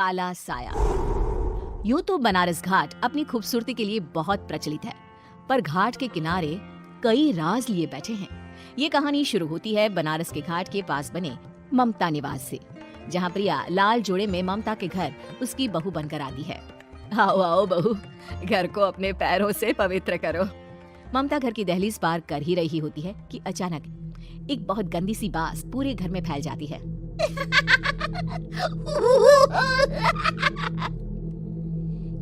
काला साया। यूं तो बनारस घाट अपनी खूबसूरती के लिए बहुत प्रचलित है, पर घाट के किनारे कई राज लिए बैठे हैं। ये कहानी शुरू होती है बनारस के घाट के पास बने ममता निवास से, जहाँ प्रिया लाल जोड़े में ममता के घर उसकी बहू बनकर आती है। आओ आओ बहू, घर को अपने पैरों से पवित्र करो। ममता घर की दहलीज पार कर ही रही होती है कि अचानक एक बहुत गंदी सी बास पूरे घर में फैल जाती है।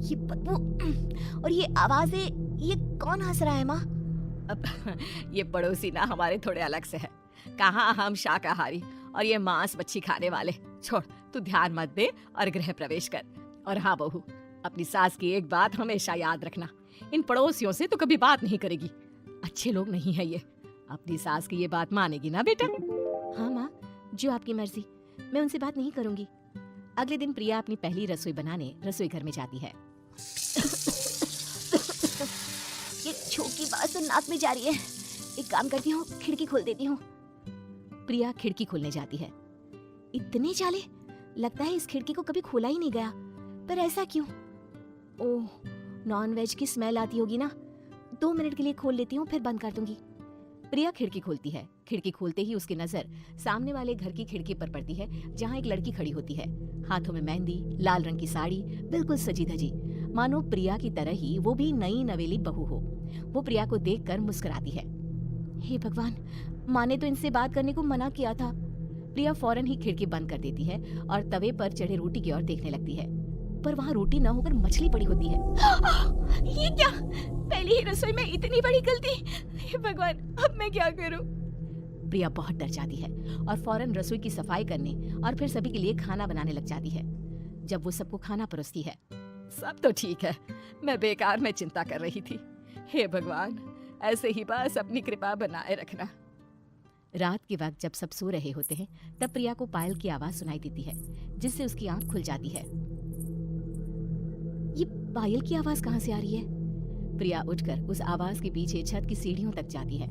ये बदबू और ये आवाजें, ये कौन हंस रहा है माँ? अब ये पड़ोसी ना हमारे थोड़े अलग से है। कहाँ हम शाकाहारी और ये मांस मच्छी खाने वाले। छोड़, तू ध्यान मत दे और गृह प्रवेश कर। और हाँ बहू, अपनी सास की एक बात हमेशा याद रखना, इन पड़ोसियों से तो कभी बात नहीं करेगी। अच्छे लोग नहीं है ये। अपनी सास की ये बात मानेगी ना बेटा? हाँ माँ, जो आपकी मर्जी, मैं उनसे बात नहीं करूंगी। अगले दिन प्रिया अपनी पहली रसोई बनाने रसोई घर में जाती है। ये छोटी बात तो नाक में जा रही है। एक काम करती हूँ, खिड़की खोल देती हूँ। प्रिया खिड़की खोलने जाती है। इतने जाले, लगता है इस खिड़की को कभी खोला ही नहीं गया। पर ऐसा क्यों? ओह, नॉन वेज की स्मेल आती होगी ना। 2 मिनट के लिए खोल लेती हूँ, फिर बंद कर दूंगी। प्रिया खिड़की खोलती है। खिड़की खोलते ही उसकी नजर सामने वाले घर की खिड़की पर पड़ती है, जहाँ एक लड़की खड़ी होती है। हाथों में मेहंदी, लाल रंग की साड़ी, बिल्कुल सजी धजी, मानो प्रिया की तरह ही वो भी नई नवेली बहू हो। वो प्रिया को देखकर मुस्कुराती है। हे भगवान, माँ ने तो इनसे बात करने को मना किया था। प्रिया फौरन ही खिड़की बंद कर देती है और तवे पर चढ़े रोटी की ओर देखने लगती है, पर वहाँ रोटी न होकर मछली पड़ी होती है। ये क्या? पहली ही रसोई में इतनी बड़ी गलती। हे भगवान, अब मैं क्या करूं? प्रिया बहुत डर जाती है और फौरन रसोई की सफाई करने और फिर सभी के लिए खाना बनाने लग जाती है। जब वो सबको खाना परोसती है, सब तो ठीक है, मैं बेकार में चिंता कर रही थी। हे भगवान, ऐसे ही बस अपनी कृपा बनाए रखना। रात के वक्त जब सब सो रहे होते हैं, तब प्रिया को पायल की आवाज सुनाई देती है, जिससे उसकी आंख खुल जाती है। ये पायल की आवाज कहाँ से आ रही है? प्रिया उठकर उस आवाज के पीछे छत की सीढ़ियों तक जाती है।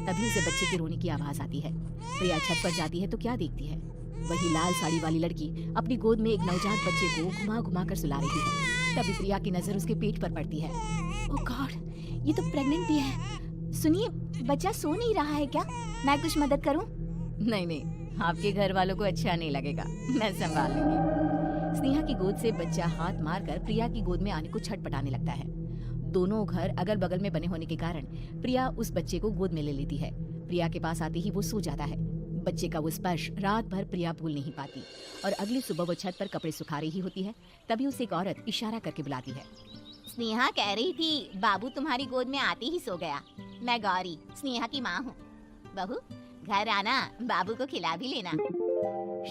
तभी उसे बच्चे के रोने की आवाज आती है। प्रिया छत पर जाती है तो क्या देखती है? वही लाल साड़ी वाली लड़की अपनी गोद में एक नवजात बच्चे को घुमा घुमा कर सुला रही है। तभी प्रिया की नजर उसके पेट पर पड़ती है। ओह गॉड, ये तो प्रेग्नेंट भी है। सुनिए, बच्चा सो नहीं रहा है क्या? मैं कुछ मदद करूं? नहीं नहीं, आपके घर वालों को अच्छा नहीं लगेगा, मैं संभाल लूंगी। स्नेहा की गोद से बच्चा हाथ मारकर प्रिया की गोद में आने को छटपटाने लगता है। दोनों घर अगल बगल में बने होने के कारण प्रिया उस बच्चे को गोद में ले लेती है। प्रिया के पास आते ही वो सो जाता है। बच्चे का वो स्पर्श रात भर प्रिया भूल नहीं पाती और अगली सुबह वो छत पर कपड़े सुखा रही होती है। तभी उसे एक औरत इशारा करके बुलाती है। स्नेहा कह रही थी बाबू तुम्हारी गोद में आते ही सो गया। मैं गौरी, स्नेहा की माँ हूँ। बहू, घर आना, बाबू को खिला भी लेना।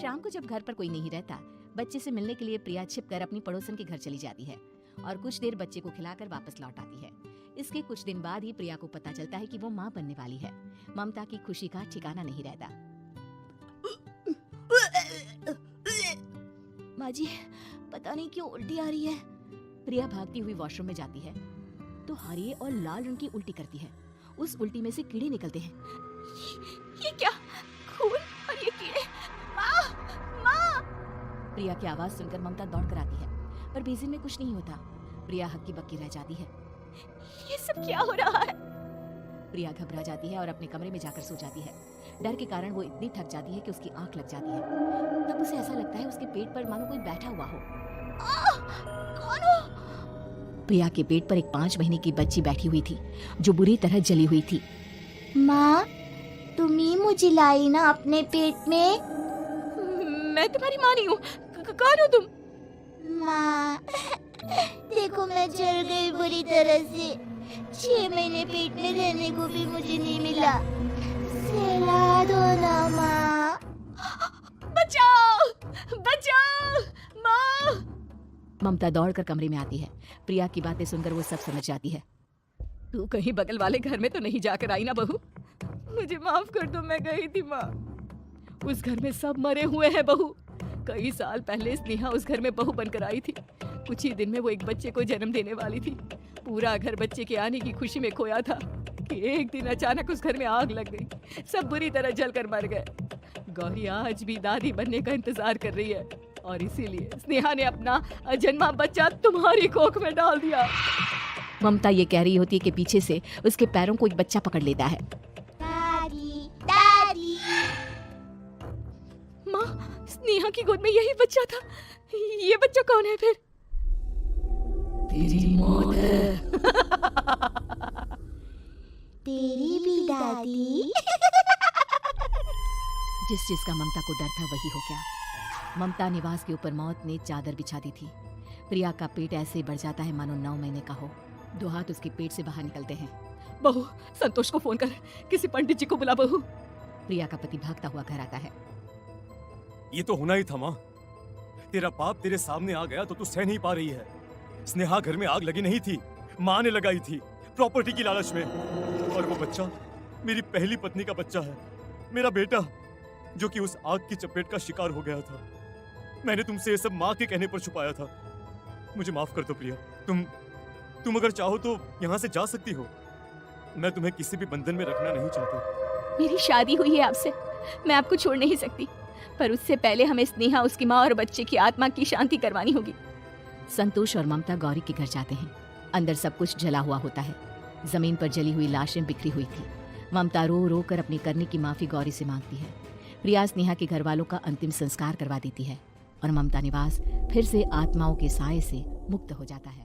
शाम को जब घर पर कोई नहीं रहता, बच्चे से मिलने के लिए प्रिया छिपकर अपनी पड़ोसन के घर चली जाती है और कुछ देर बच्चे को खिलाकर वापस लौट आती है। इसके कुछ दिन बाद ही प्रिया को पता चलता है कि वो माँ बनने वाली है। ममता की खुशी का ठिकाना नहीं रहता। माँ जी, पता नहीं क्यों उल्टी आ रही है। प्रिया भागती हुई वॉशरूम में जाती है तो हरे और लाल रंग की उल्टी करती है। उस उल्टी में से कीड़े निकलते हैं। ये क्या? खून और ये कीड़े! माँ! माँ! प्रिया की आवाज सुनकर ममता दौड़ कर आती है, पर बेसिन में कुछ नहीं होता। प्रिया हक्की बक्की रह जाती है। ये सब क्या हो रहा है? प्रिया घबरा जाती है और अपने कमरे में जाकर सो जाती है। डर के कारण वो इतनी थक जाती है कि उसकी आंख लग जाती है। तब उसे ऐसा लगता है उसके पेट पर मानो कोई बैठा हुआ हो। कौन हो? प्रिया के पेट पर एक 5 महीने की बच्ची बैठी हुई थी, जो बुरी तरह जली हुई थी। माँ, तुम ही मुझे लाई ना अपने पेट में? मैं तुम्हारी माँ नहीं हूँ। कौन हो तुम? माँ, देखो मैं जल गई बुरी तरह से। 6 महीने पेट में रहने को भी मुझे नहीं मिला। सहला दो ना माँ। बचाओ! बचाओ! माँ! ममता दौड़कर कमरे में आती है। प्रिया की बातें सुनकर वो सब समझ जाती है। तू कहीं बगल वाले घर में तो नहीं जाकर आई ना बहू? मुझे माफ कर दो, मैं गई थी माँ। उस घर में सब मरे हुए हैं बहू। कई साल पहले स्नेहा उस घर में बहू बनकर आई थी। कुछ ही दिन में वो एक बच्चे को जन्म देने वाली थी। पूरा घर बच्चे के आने की खुशी में खोया था कि एक दिन अचानक उस घर में आग लग गई। सब बुरी तरह जलकर मर गए। गौरी आज भी दादी बनने का इंतजार कर रही है और इसीलिए स्नेहा ने अपना अजन्मा बच्चा तुम्हारी कोख में डाल दिया। ममता ये कह रही होती है कि पीछे से उसके पैरों को एक बच्चा पकड़ लेता है। दादी दादी। माँ, स्नेहा की गोद में यही बच्चा था। ये बच्चा कौन है फिर? तेरी मौत है। तेरी भी दादी। जिस चीज का ममता को डर था वही हो गया। ममता निवास के ऊपर मौत ने चादर बिछा दी थी। प्रिया का पेट ऐसे बढ़ जाता है मानो 9 महीने का हो। 2 हाथ उसके पेट से बाहर निकलते हैं। बहू, संतोष को फोन कर, किसी पंडित जी को बुला बहू। प्रिया का पति भागता हुआ घर आता है। ये तो होना ही था माँ। तेरा बाप तेरे सामने आ गया तो तू सह नहीं पा रही है। स्नेहा घर में आग लगी नहीं थी, माँ ने लगाई थी, प्रॉपर्टी की लालच में। और वो बच्चा मेरी पहली पत्नी का बच्चा है, मेरा बेटा, जो कि उस आग की चपेट का शिकार हो गया था। मैंने तुमसे ये सब माँ के कहने पर छुपाया था। मुझे माफ कर दो प्रिया। तुम अगर चाहो तो यहाँ से जा सकती हो। मैं तुम्हें किसी भी बंधन में रखना नहीं चाहती। मेरी शादी हुई है आपसे, मैं आपको छोड़ नहीं सकती, पर उससे पहले हमें स्नेहा, उसकी माँ और बच्चे की आत्मा की शांति करवानी होगी। संतोष और ममता गौरी के घर जाते हैं। अंदर सब कुछ जला हुआ होता है। जमीन पर जली हुई लाशें बिखरी हुई थी। ममता रो रो कर अपने करने की माफी गौरी से मांगती है। प्रिया स्नेहा के घर वालों का अंतिम संस्कार करवा देती है और ममता निवास फिर से आत्माओं के साए से मुक्त हो जाता है।